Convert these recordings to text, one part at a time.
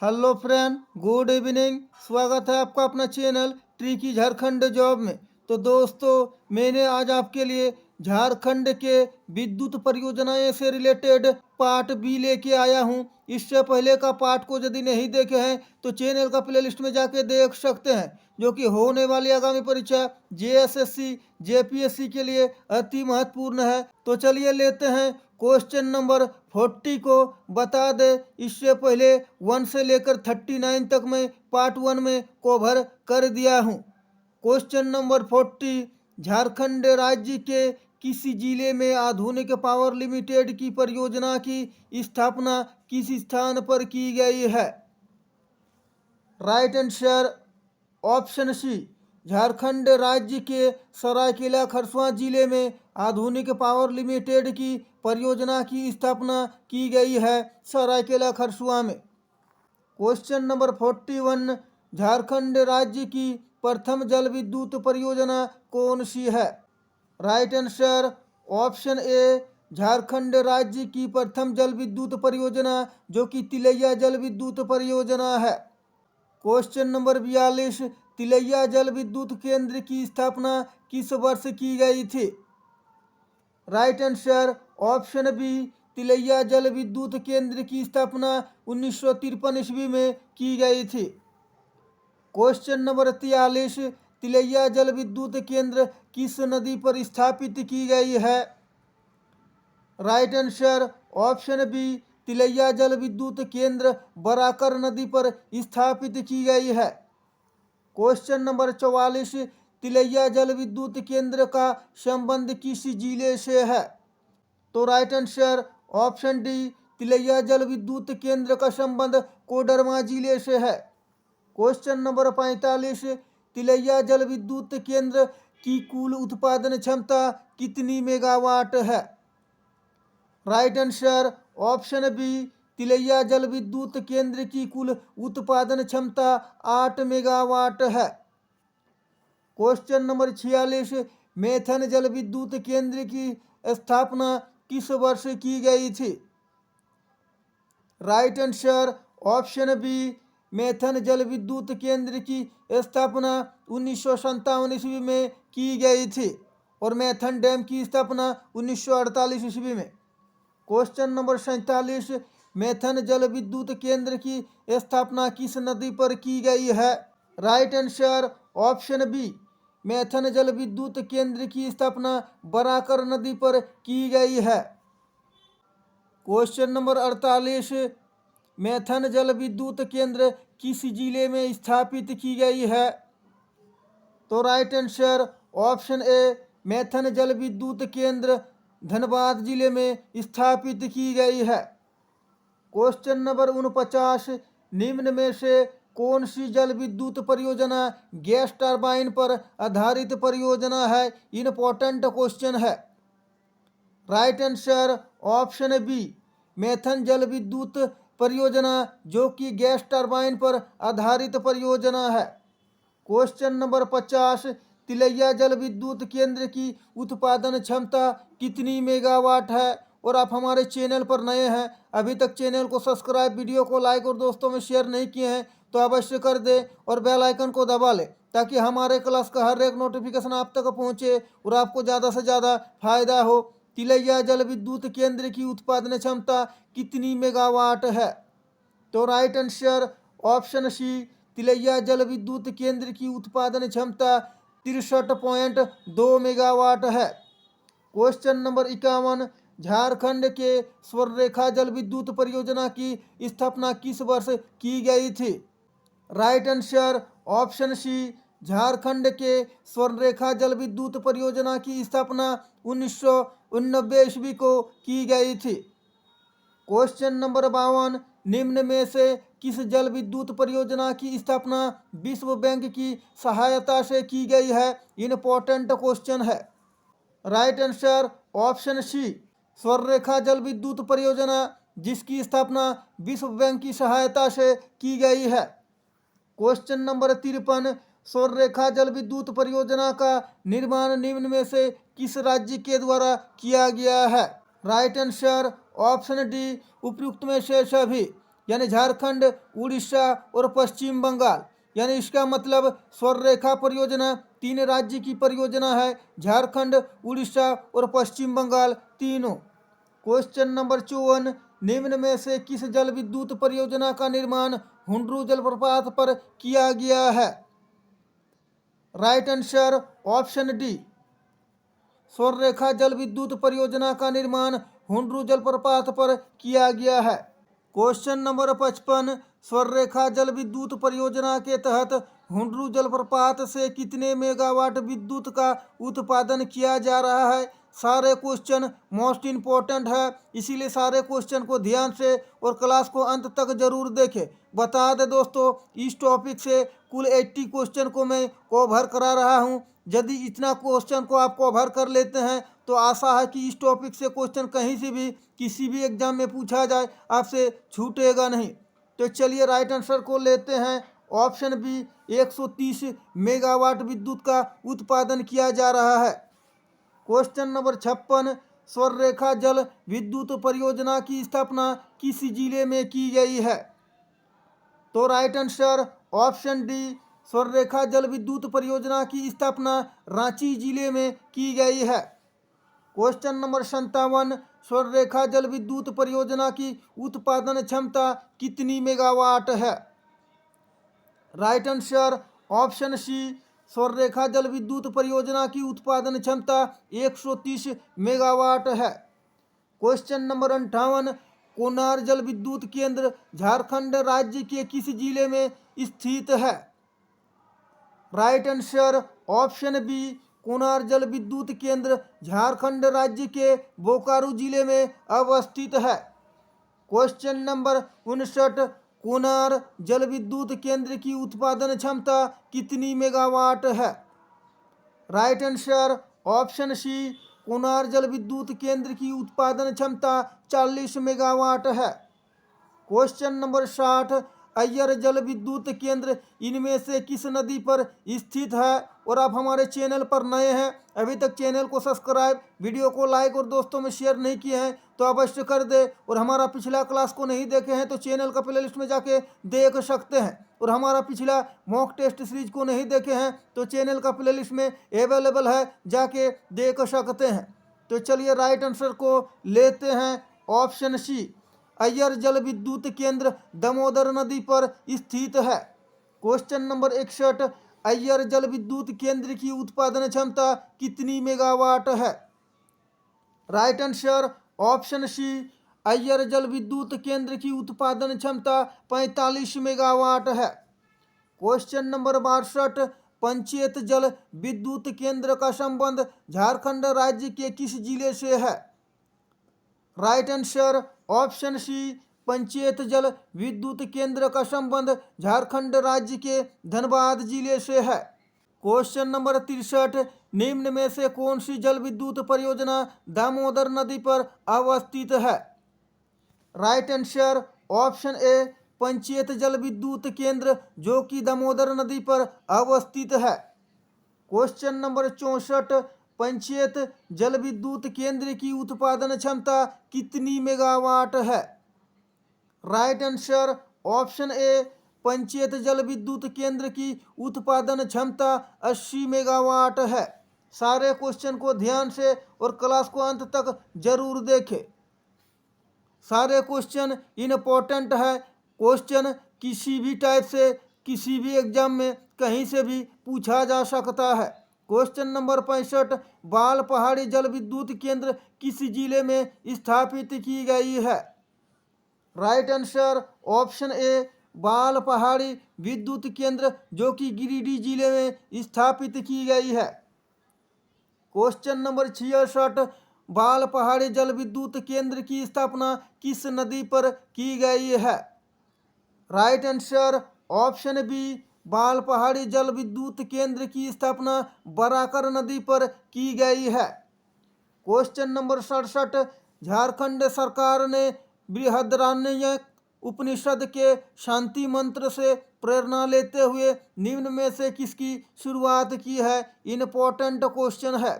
Hello friend, good evening. स्वागत है आपका अपना चैनल ट्रिकी झारखंड जॉब में। तो दोस्तों, मैंने आज आपके लिए झारखंड के विद्युत परियोजनाएं से रिलेटेड पार्ट बी लेके आया हूं। इससे पहले का पार्ट को यदि नहीं देखे हैं तो चैनल का प्लेलिस्ट में जाके देख सकते हैं, जो कि होने वाली आगामी परीक्षा जेएसएससी जेपीएससी के लिए अति महत्वपूर्ण है। तो चलिए लेते हैं क्वेश्चन नंबर 40 को। बता दे, इससे पहले 1 से लेकर 39 तक मैं पार्ट 1 में कवर कर दिया हूँ। क्वेश्चन नंबर 40, झारखंड राज्य के किसी जिले में आधुनिक पावर लिमिटेड की परियोजना की स्थापना किस स्थान पर की गई है? Right answer option C, Jharkhand राज्य के सरायकेला खरसावां जिले में आधुनिक पावर लिमिटेड की परियोजना की स्थापना की गई है, सरायकेला खरसावां में। क्वेश्चन नंबर 41, झारखंड राज्य की प्रथम जल विद्युत परियोजना कौन सी है? Right answer option A, Jharkhand राज्य की प्रथम जल विद्युत परियोजना, जो कि तिलैया जल विद्युत परियोजना है। क्वेश्चन नंबर 42, तिलैया जल विद्युत केंद्र की स्थापना किस वर्ष की गई थी? Right answer option B, Tilaiya जल विद्युत केंद्र की स्थापना 1953 ईस्वी में की गई थी। क्वेश्चन नंबर 43, तिलैया जल विद्युत केंद्र किस नदी पर स्थापित की गई है? Right answer option B, Tilaiya जल विद्युत केंद्र बराकर नदी पर स्थापित की गई है। क्वेश्चन नंबर 44, तिलैया जल विद्युत केंद्र का संबंध किस जिले से है? तो right answer option D, Tilaiya जल विद्युत केंद्र का संबंध कोडरमा जिले से है। क्वेश्चन नंबर 45, तिलैया जल विद्युत केंद्र की कुल उत्पादन क्षमता कितनी मेगावाट है? Right answer option B, Tilaiya जल विद्युत केंद्र की कुल उत्पादन क्षमता 8 मेगावाट है। क्वेश्चन नंबर 46, मैथन जल विद्युत केंद्र की स्थापना किस वर्ष की गई थी? Right answer option B, Maithon जल विद्युत केंद्र की स्थापना 1957 ईस्वी में की गई थी और मैथन डैम की स्थापना 1948 ईस्वी में। क्वेश्चन नंबर 47, मैथन जल विद्युत केंद्र की स्थापना किस नदी पर की गई है? Right answer option B, Maithon जल विद्युत केंद्र की स्थापना बराकर नदी पर की गई है। क्वेश्चन नंबर 48, मैथन जल विद्युत केंद्र किस जिले में स्थापित की गई है? तो right answer option A, Maithon जल विद्युत केंद्र धनबाद जिले में स्थापित की गई है। क्वेश्चन नंबर 49, निम्न में से कौन सी जल विद्युत परियोजना गैस टरबाइन पर आधारित परियोजना है? इम्पोर्टेंट क्वेश्चन है। Right answer option B, Maithon जल विद्युत परियोजना, जो कि गैस टरबाइन पर आधारित परियोजना है। क्वेश्चन नंबर 50, तिलैया जल विद्युत केंद्र की उत्पादन क्षमता कितनी मेगावाट है? और आप हमारे चैनल पर नए हैं, अभी तक चैनल को सब्सक्राइब, वीडियो को लाइक और दोस्तों में शेयर नहीं किए हैं तो अवश्य कर दे और बेल आइकन को दबा ले, ताकि हमारे क्लास का हर एक नोटिफिकेशन आप तक पहुंचे और आपको ज़्यादा से ज़्यादा फायदा हो। तिलैया जल विद्युत केंद्र की उत्पादन क्षमता कितनी मेगावाट है? तो right answer option C, Tilaiya जल विद्युत केंद्र की उत्पादन क्षमता 63.2 मेगावाट है। क्वेश्चन नंबर 51, झारखंड के स्वर्णरेखा जल विद्युत परियोजना की स्थापना किस वर्ष की गई थी? Right answer option C, Jharkhand के स्वर्णरेखा जल विद्युत परियोजना की स्थापना 1989 ईस्वी को की गई थी। क्वेश्चन नंबर 52, निम्न में से किस जल विद्युत परियोजना की स्थापना विश्व बैंक की सहायता से की गई है? इम्पोर्टेंट क्वेश्चन है। Right answer option C, Swarnarekha जल विद्युत परियोजना, जिसकी स्थापना विश्व बैंक की सहायता से की गई है। क्वेश्चन नंबर 53, स्वर्णरेखा जल विद्युत परियोजना का निर्माण निम्न में से किस राज्य के द्वारा किया गया है? राइट आंसर ऑप्शन डी, उपयुक्त में से सभी। यानी झारखंड, उड़ीसा और पश्चिम बंगाल। यानी इसका मतलब स्वर्णरेखा परियोजना 3 राज्य की परियोजना है, झारखंड, उड़ीसा और पश्चिम बंगाल तीनों। क्वेश्चन नंबर 54, निम्न में से किस जल विद्युत परियोजना का निर्माण हुंड्रू जलप्रपात पर किया गया है? Right answer option D, Swarnarekha जल विद्युत परियोजना का निर्माण हुंड्रू जलप्रपात पर किया गया है। क्वेश्चन नंबर 55, स्वर्णरेखा जल विद्युत परियोजना के तहत हुंड्रू जलप्रपात से कितने मेगावाट विद्युत का उत्पादन किया जा रहा है? सारे क्वेश्चन मोस्ट इम्पोर्टेंट है, इसीलिए सारे क्वेश्चन को ध्यान से और क्लास को अंत तक जरूर देखें। बता दें दोस्तों, इस टॉपिक से कुल 80 क्वेश्चन को मैं कवर करा रहा हूँ। यदि इतना क्वेश्चन को आप कवर कर लेते हैं तो आशा है कि इस टॉपिक से क्वेश्चन कहीं से भी किसी भी एग्जाम में पूछा जाए आपसे छूटेगा नहीं। तो चलिए राइट आंसर को लेते हैं, ऑप्शन बी, 130 मेगावाट विद्युत का उत्पादन किया जा रहा है। क्वेश्चन नंबर 56, स्वर्णरेखा जल विद्युत परियोजना की स्थापना किस जिले में की गई है? तो right answer option D, Swarnarekha जल विद्युत परियोजना की स्थापना रांची जिले में की गई है। क्वेश्चन नंबर 57, स्वर्णरेखा जल विद्युत परियोजना की उत्पादन क्षमता कितनी मेगावाट है? Right answer option C, Swarnarekha जल विद्युत परियोजना की उत्पादन क्षमता 130 मेगावाट है। क्वेश्चन नंबर 58, कोनार जल विद्युत केंद्र झारखंड राज्य के किस जिले में स्थित है? Right answer option B, Konar जल विद्युत केंद्र झारखंड राज्य के बोकारो जिले में अवस्थित है। क्वेश्चन नंबर 59, कोनार जल विद्युत केंद्र की उत्पादन क्षमता कितनी मेगावाट है? Right answer option C, Konar जल विद्युत केंद्र की उत्पादन क्षमता 40 मेगावाट है। क्वेश्चन नंबर 60, अय्यर जल विद्युत केंद्र इनमें से किस नदी पर स्थित है? और आप हमारे चैनल पर नए हैं, अभी तक चैनल को सब्सक्राइब, वीडियो को लाइक और दोस्तों में शेयर नहीं किए हैं तो अवश्य कर दे। और हमारा पिछला क्लास को नहीं देखे हैं तो चैनल का प्लेलिस्ट में जाके देख सकते हैं। और हमारा पिछला मॉक टेस्ट सीरीज को नहीं देखे हैं तो चैनल का प्लेलिस्ट में अवेलेबल है, जाके देख सकते हैं। तो चलिए राइट आंसर को लेते हैं, ऑप्शन सी, अय्यर जल विद्युत केंद्र दामोदर नदी पर स्थित है। क्वेश्चन नंबर 61, अय्यर जल विद्युत केंद्र की उत्पादन क्षमता कितनी मेगावाट है? Right answer option C, Iyer जल विद्युत केंद्र की उत्पादन क्षमता 45 मेगावाट है। क्वेश्चन नंबर 62, पंचायत जल विद्युत केंद्र का संबंध झारखंड राज्य के किस जिले से है? Right answer option C, panchayat जल विद्युत केंद्र का संबंध झारखंड राज्य के धनबाद जिले से है। क्वेश्चन नंबर 63, निम्न में से कौन सी जल विद्युत परियोजना दामोदर नदी पर अवस्थित है? Right answer option A, panchayat जल विद्युत केंद्र जो कि दामोदर नदी पर अवस्थित है। क्वेश्चन नंबर 64, पंचायत जल विद्युत केंद्र की उत्पादन क्षमता कितनी मेगावाट है? Right answer option A, panchayat जल विद्युत केंद्र की उत्पादन क्षमता 80 मेगावाट है। सारे क्वेश्चन को ध्यान से और क्लास को अंत तक जरूर देखें, सारे क्वेश्चन इम्पोर्टेंट है। क्वेश्चन किसी भी टाइप से किसी भी एग्जाम में कहीं से भी पूछा जा सकता है। क्वेश्चन नंबर 65, बाल पहाड़ी जल विद्युत केंद्र किस जिले में स्थापित की गई है? राइट आंसर ऑप्शन ए, बाल पहाड़ी विद्युत केंद्र जो कि गिरिडीह जिले में स्थापित की गई है। क्वेश्चन नंबर 66, बाल पहाड़ी जल विद्युत केंद्र की स्थापना किस नदी पर की गई है? राइट आंसर ऑप्शन बी, बाल पहाड़ी जल विद्युत केंद्र की स्थापना बराकर नदी पर की गई है। क्वेश्चन नंबर 67, झारखंड सरकार ने बृहदारण्यक उपनिषद के शांति मंत्र से प्रेरणा लेते हुए निम्न में से किसकी शुरुआत की है? इम्पोर्टेंट क्वेश्चन है।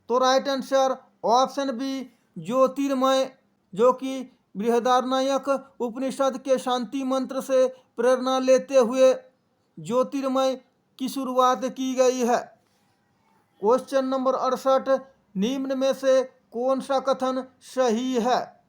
तो राइट आंसर ऑप्शन बी, ज्योतिर्मय जो कि बृहदारण्यक उपनिषद के शांति मंत्र से प्रेरणा लेते हुए ज्योतिर्मय की शुरुआत की गई है। क्वेश्चन नंबर 68, निम्न में से कौन सा कथन सही है?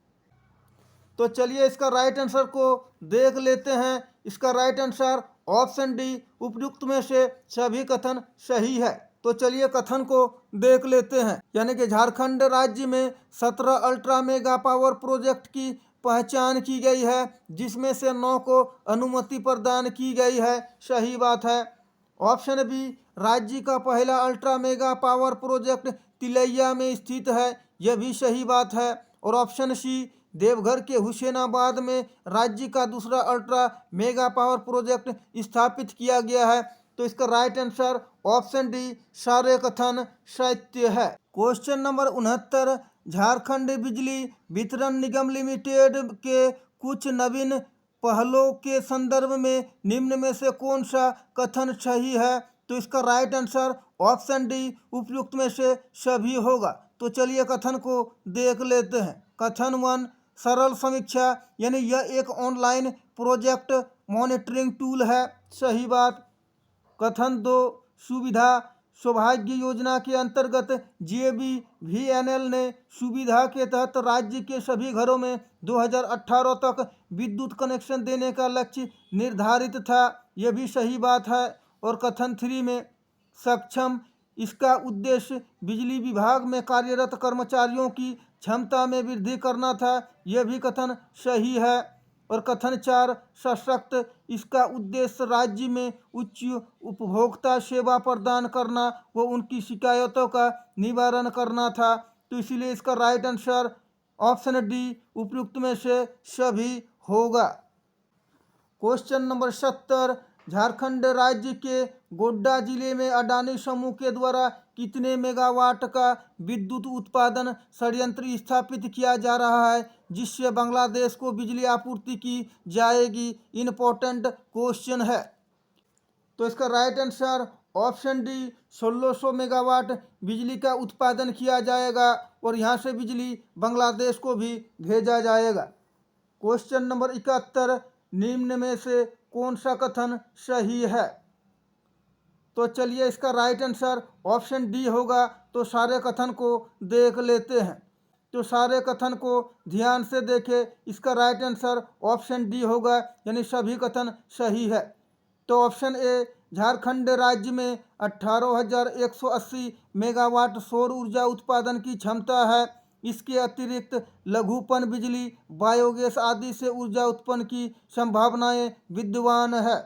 तो चलिए इसका राइट आंसर को देख लेते हैं। इसका राइट आंसर ऑप्शन डी, उपयुक्त में से सभी कथन सही है। तो चलिए कथन को देख लेते हैं। यानी कि झारखंड राज्य में 17 अल्ट्रा मेगा पावर प्रोजेक्ट की पहचान की गई है, जिसमें से 9 को अनुमति प्रदान की गई है। सही बात है। ऑप्शन बी, राज्य का पहला ultra mega power project Tilaiya में स्थित है। यह भी सही बात है। और ऑप्शन सी, देवघर के हुसैनाबाद में राज्य का दूसरा अल्ट्रा मेगा पावर प्रोजेक्ट स्थापित किया गया है। तो इसका राइट आंसर ऑप्शन डी, सारे कथन सत्य है। क्वेश्चन नंबर 69, झारखंड बिजली वितरण निगम लिमिटेड के कुछ नवीन पहलों के संदर्भ में निम्न में से कौन सा कथन सही है? तो इसका राइट आंसर ऑप्शन डी, उपयुक्त में से सभी होगा। तो चलिए कथन को देख लेते हैं। कथन 1, सरल समीक्षा, यानी यह एक ऑनलाइन प्रोजेक्ट मॉनिटरिंग टूल है। सही बात। कथन 2, सुविधा सौभाग्य योजना के अंतर्गत JBVNL ने सुविधा के तहत राज्य के सभी घरों में 2018 तक विद्युत कनेक्शन देने का लक्ष्य निर्धारित था। यह भी सही बात है। और कथन 3 में सक्षम, इसका उद्देश्य बिजली विभाग में कार्यरत कर्मचारियों की क्षमता में वृद्धि करना था। यह भी कथन सही है। और कथन 4, सशक्त, इसका उद्देश्य राज्य में उच्च उपभोक्ता सेवा प्रदान करना व उनकी शिकायतों का निवारण करना था। तो इसीलिए इसका राइट आंसर ऑप्शन डी, उपयुक्त में से सभी होगा। क्वेश्चन नंबर 70, झारखंड राज्य के गोड्डा जिले में अडानी समूह के द्वारा कितने मेगावाट का विद्युत उत्पादन संयंत्र स्थापित किया जा रहा है, जिससे बांग्लादेश को बिजली आपूर्ति की जाएगी? इम्पोर्टेंट क्वेश्चन है। तो इसका right answer option D, 1600 megawatt बिजली का उत्पादन किया जाएगा और यहाँ से बिजली बांग्लादेश को भी भेजा जाएगा। क्वेश्चन नंबर 71, निम्न में से कौन सा कथन सही है? तो चलिए इसका राइट आंसर ऑप्शन डी होगा। तो सारे कथन को देख लेते हैं। तो सारे कथन को ध्यान से देखें। इसका राइट आंसर ऑप्शन डी होगा, यानी सभी कथन सही है। तो ऑप्शन ए, झारखंड राज्य में 18,180 मेगावाट सौर ऊर्जा उत्पादन की क्षमता है। इसके अतिरिक्त लघुपन बिजली, बायोगैस आदि से ऊर्जा उत्पन्न की संभावनाएं विद्यमान है।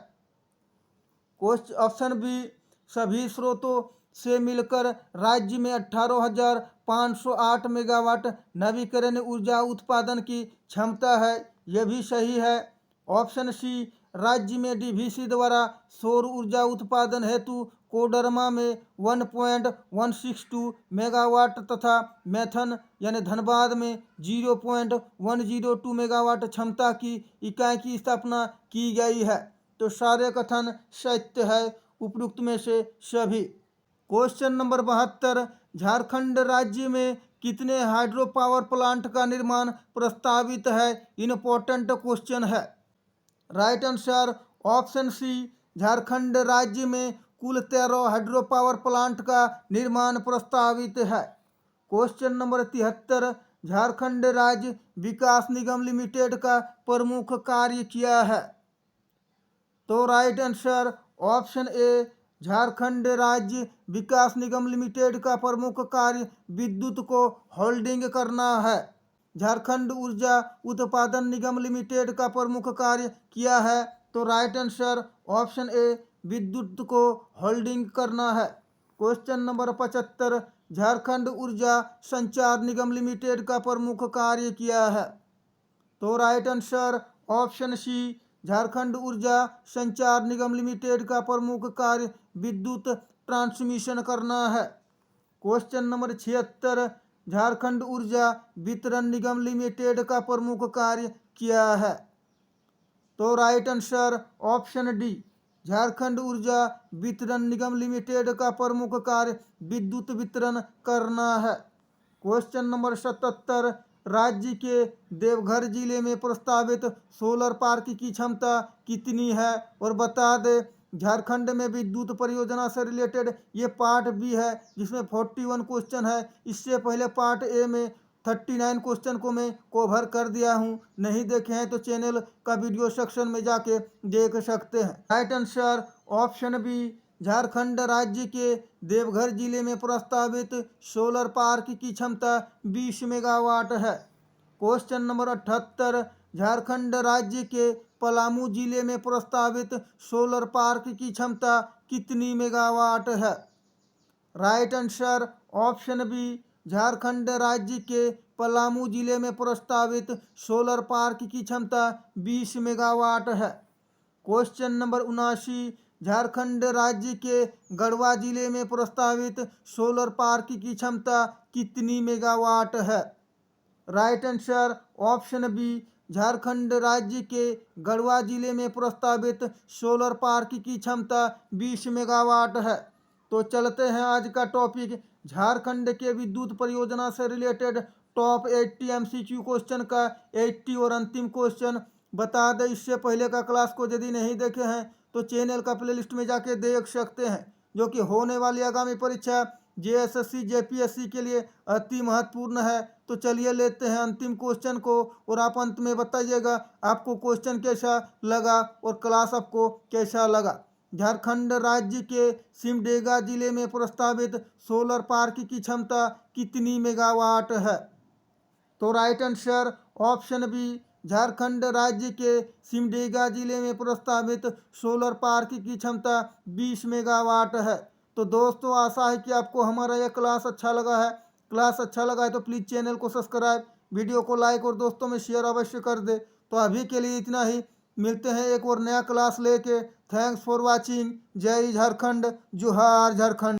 ऑप्शन बी, सभी स्रोतों से मिलकर राज्य में 18,508 मेगावाट नवीकरणीय ऊर्जा उत्पादन की क्षमता है। यह भी सही है। ऑप्शन सी, राज्य में DVC द्वारा सौर ऊर्जा उत्पादन हेतु कोडरमा में 1.162 मेगावाट तथा मैथन यानी धनबाद में 0.102 मेगावाट क्षमता की इकाई की स्थापना की गई है। तो सारे कथन सत्य है, उपयुक्त में से सभी। क्वेश्चन नंबर 72, झारखंड राज्य में कितने हाइड्रो पावर प्लांट का निर्माण प्रस्तावित है? इम्पोर्टेंट क्वेश्चन है। Right answer option C, Jharkhand राज्य में कुल 13 हाइड्रो पावर प्लांट का निर्माण प्रस्तावित है। क्वेश्चन नंबर 73, झारखंड राज्य विकास निगम लिमिटेड का प्रमुख कार्य क्या है? तो right answer option A, Jharkhand राज्य विकास निगम लिमिटेड का प्रमुख कार्य विद्युत को होल्डिंग करना है। झारखंड ऊर्जा उत्पादन निगम लिमिटेड का प्रमुख कार्य किया है। तो राइट आंसर ऑप्शन ए, विद्युत को होल्डिंग करना है। क्वेश्चन नंबर 75, झारखंड ऊर्जा संचार निगम लिमिटेड का प्रमुख कार्य किया है। तो right answer option C, Jharkhand ऊर्जा संचार निगम लिमिटेड का प्रमुख कार्य विद्युत ट्रांसमिशन करना है। क्वेश्चन नंबर 76, झारखंड ऊर्जा वितरण निगम लिमिटेड का प्रमुख कार्य क्या है? तो right answer option D, Jharkhand ऊर्जा वितरण निगम लिमिटेड का प्रमुख कार्य विद्युत वितरण करना है। क्वेश्चन नंबर 77, राज्य के देवघर जिले में प्रस्तावित सोलर पार्क की क्षमता कितनी है। और बता दें झारखंड में विद्युत परियोजना से रिलेटेड ये पार्ट बी है जिसमें 41 क्वेश्चन है। इससे पहले पार्ट ए में 39 क्वेश्चन को मैं कवर कर दिया हूँ। नहीं देखे हैं तो चैनल का वीडियो सेक्शन में जाके देख सकते हैं। Right answer option B, Jharkhand राज्य के देवघर जिले में प्रस्तावित सोलर पार्क की क्षमता 20 मेगावाट है। क्वेश्चन नंबर 78, झारखंड राज्य के पलामू जिले में प्रस्तावित सोलर पार्क की क्षमता कितनी मेगावाट है। Right answer option B, Jharkhand राज्य के पलामू जिले में प्रस्तावित सोलर पार्क की क्षमता 20 मेगावाट है। क्वेश्चन नंबर 79, झारखंड राज्य के गढ़वा जिले में प्रस्तावित सोलर पार्क की क्षमता कितनी मेगावाट है। Right answer option B, Jharkhand राज्य के गढ़वा जिले में प्रस्तावित सोलर पार्क की क्षमता 20 मेगावाट है। तो चलते हैं आज का टॉपिक झारखंड के विद्युत परियोजना से रिलेटेड टॉप 80 MCQ क्वेश्चन का 80 और अंतिम क्वेश्चन। बता दें इससे पहले का क्लास को यदि नहीं देखे हैं तो चैनल का प्लेलिस्ट में जाके देख सकते हैं, जो कि होने वाली आगामी परीक्षा JSSC JPSC के लिए अति महत्वपूर्ण है। तो चलिए लेते हैं अंतिम क्वेश्चन को और आप अंत में बताइएगा आपको क्वेश्चन कैसा लगा और क्लास आपको कैसा लगा। झारखंड राज्य के सिमडेगा जिले में प्रस्तावित सोलर पार्क की क्षमता कितनी मेगावाट है। तो right answer option B, Jharkhand राज्य के सिमडेगा जिले में प्रस्तावित सोलर पार्क की क्षमता 20 मेगावाट है। तो दोस्तों आशा है कि आपको हमारा यह क्लास अच्छा लगा है। क्लास अच्छा लगा है तो प्लीज़ चैनल को सब्सक्राइब, वीडियो को लाइक और दोस्तों में शेयर अवश्य कर दे। तो अभी के लिए इतना ही, मिलते हैं एक और नया क्लास लेके। Thanks for watching. जय झारखंड, जोहार झारखंड।